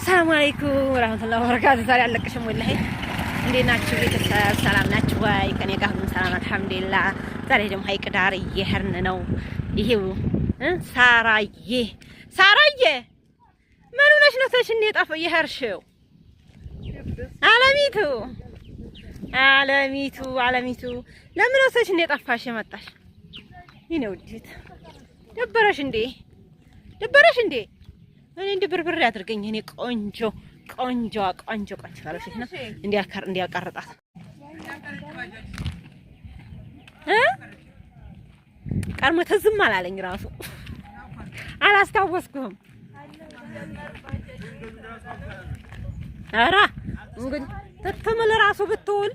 ሰላም አለይኩም ወራህመቱላሂ ወበረካቱ። ዛሬ አለቀሽም ወላሂ። እንዴት ናችሁ ቤተሰብ? ሰላም ናችሁ ወይ? ከኔ ጋር ሁሉም ሰላም አልሐምዱሊላህ። ዛሬ ደግሞ ሀይቅ ዳር እየሄድን ነው። ይሄው ሳራዬ ምን ሆነሽ ነው ተሽኔ ጠፋ እየሄድሽው? አለሚቱ ለምን ነው ተሽኔ ጠፋሽ የመጣሽ? ይሄ ውዲት ደበረሽ እንዴ? እኔ እንደ ብርብር ያድርገኝ። እኔ ቆንጆ ካለሽ ነው እንዲያቀርጣት ቀርሞ ተዝም አላለኝ። ራሱ አላስታወስኩም። ኧረ እንግዲህ ትትምል ራሱ ብትውል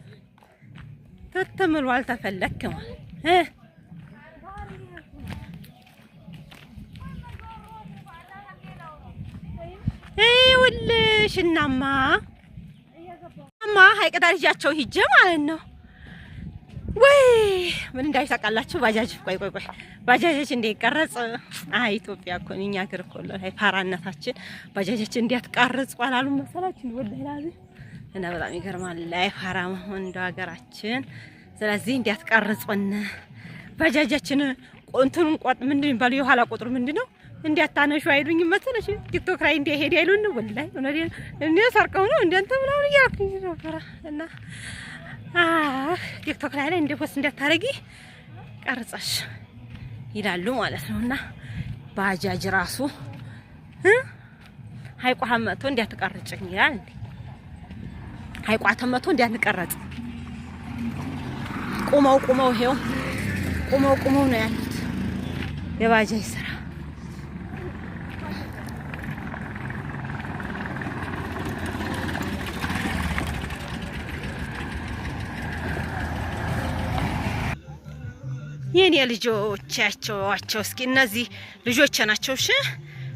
ትትምል አልተፈለክም ይኸውልሽ እናማ ሀይቅ ዳር ይዣቸው ሂጄ ማለት ነው። ወይ ምን እንዳይሳቃላችሁ ባጃጅ ቆይ ባጃጆች እንዲቀረጽ ኢትዮጵያ እኮ እኛ ሀገር እኮ ላይ ፓራነታችን ባጃጆች እንዲያትቀርጽ አላሉ መሰላችሁ? ወላሂ ላዚ እና በጣም ይገርማል ላይ ፓራ መሆን እንደ ሀገራችን። ስለዚህ እንዲያትቀርጽን ባጃጃችን እንትኑን ቆጥ ምንድን ይባል የኋላ ቁጥሩ ምንድነው እንዲያታነሹ አይሉኝ መሰለሽ? ቲክቶክ ላይ እንዲሄድ አይሉን ወላሂ እውነቴን እንዴ ሰርቀው ነው እንዴንተ ምናምን እያልኩኝ ነበር። እና ቲክቶክ ላይ እንደ ፖስት እንዲያታረጊ ቀርጸሽ ይላሉ ማለት ነው። እና ባጃጅ ራሱ ሀይቋ መጥቶ እንዲያትቀርጭኝ ይላል እንዴ? ሀይቋ ተመቶ እንዲያንቀረጽ ቁመው ይሄው ቁመው ነው ያሉት የባጃጅ ስራ። የኔ ልጆቻቸው እስኪ እነዚህ ልጆቼ ናቸው። እሺ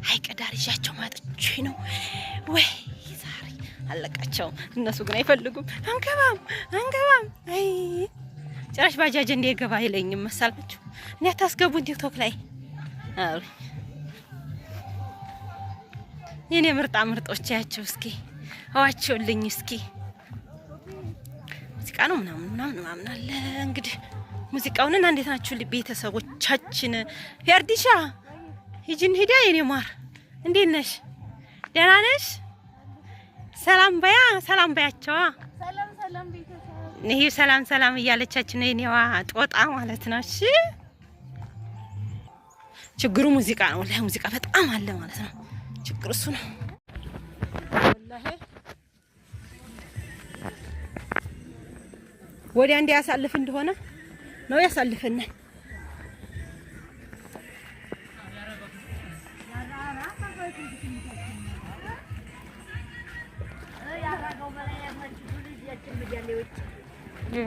ሀይቅ ዳር ይዣቸው ማጥቼ ነው ወይ ዛሬ አለቃቸው። እነሱ ግን አይፈልጉም። አንገባም አይ ጭራሽ ባጃጅ እንዲገባ አይለኝም መሰላችሁ? እኔ አታስገቡን ቲክቶክ ላይ አይ የኔ ምርጦቻቸው እስኪ አዋቸውልኝ እስኪ ሙዚቃ ነው ምናምን አለ እንግዲህ ሙዚቃውን እና እንዴት ናችሁ ቤተሰቦቻችን? ፌርዲሻ ሂጂን ሂዳ የኔ ማር እንዴት ነሽ? ደህና ነሽ? ሰላም በያቸው። ሰላም ቤተሰብ ነይ ሰላም እያለቻችሁ ነው የኔዋ ጦጣ ማለት ነው። እሺ ችግሩ ሙዚቃ ነው። ወላሂ ሙዚቃ በጣም አለ ማለት ነው። ችግሩ እሱ ነው ወላሂ። ወዲያ እንዲያሳልፍ እንደሆነ ነው ያሳልፈናል።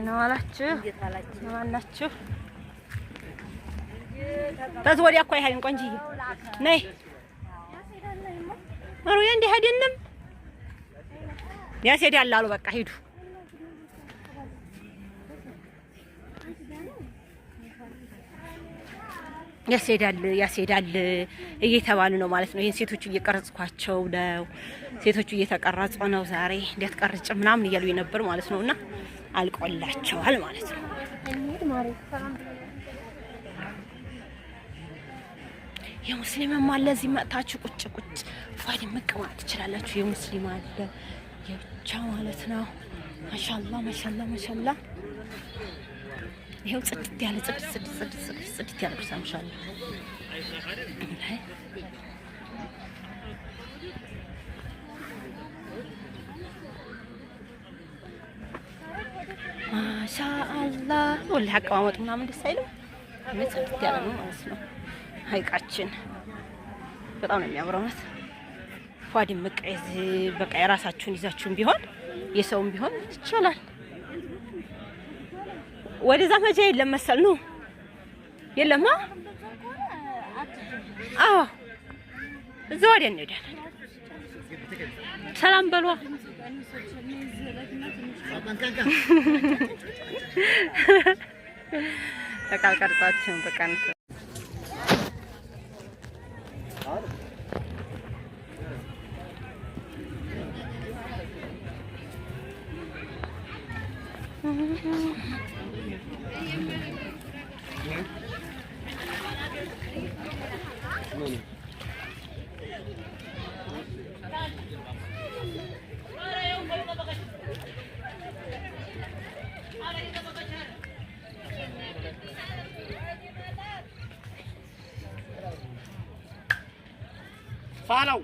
ነው አላችሁ ማናችሁ? ተዝ ወዲያ እኮ አይሄድም። ቆንጆዬ ነይ ማሩያ እንደ ሄደንም ያስሄዳል አሉ። በቃ ሂዱ። ያስሄዳል እየተባሉ ነው ማለት ነው። ይሄን ሴቶቹ እየቀረጽኳቸው ነው። ሴቶቹ እየተቀረጹ ነው። ዛሬ እንዴት ቀርጭ ምናምን እያሉ ነበር ማለት ነውና አልቆላቸዋል ማለት ነው። የሙስሊምም አለ እዚህ መጣችሁ ቁጭ ፏድ መቀማት ትችላላችሁ። የሙስሊም አለ የብቻ ማለት ነው። ማሻአላህ ይሄው ጽድት ያለ ጽድት ያለ ብሳምሻል ማሻአላህ ወላሂ አቀማመጡ ምናምን ደስ አይልም። ጽድት ያለ ነው ማለት ነው። ሀይቃችን በጣም ነው የሚያምረው። ፏድ መቀየዝ በቃ የራሳችሁን ይዛችሁን ቢሆን የሰውም ቢሆን ይቻላል። ወደዛ መጃ የለም መሰል ነው የለማ። እዛው ወዲያ እንሄዳለን። ሰላም በሏ። በቃ ቀርጻችሁ በቃ Follow.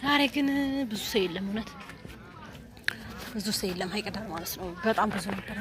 ዛሬ ግን ብዙ ሰው የለም እውነት ብዙ ሰው የለም ሀይቅ ዳር ማለት ነው በጣም ብዙ ነበር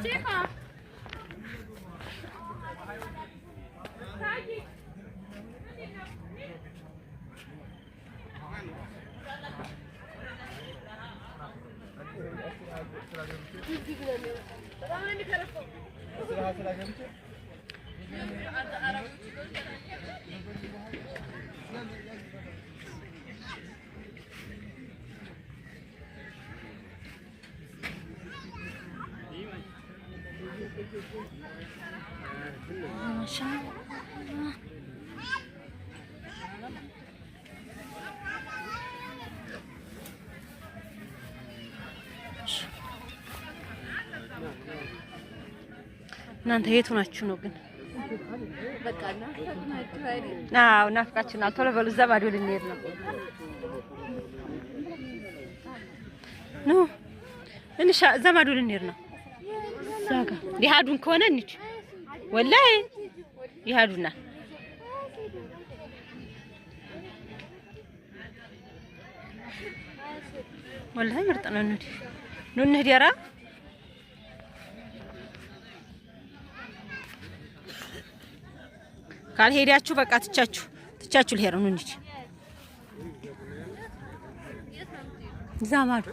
እናንተ የት ሆናችሁ ነው ግን በቃና አዎ ናፍቃችሁናል ቶሎ በሉ እዛ ባዶ ልንሄድ ነው ኑ እንሻ እዛ ባዶ ልንሄድ ነው ዛጋ ሊሃዱን ከሆነ እንጂ ወላሂ ይሃዱና ወላሂ ምርጥ ነው እንዴ ኑ እንሂድ ያራ ካልሄዳችሁ በቃ ትቻችሁ ልሄድ ነው እንጂ ዛማዱ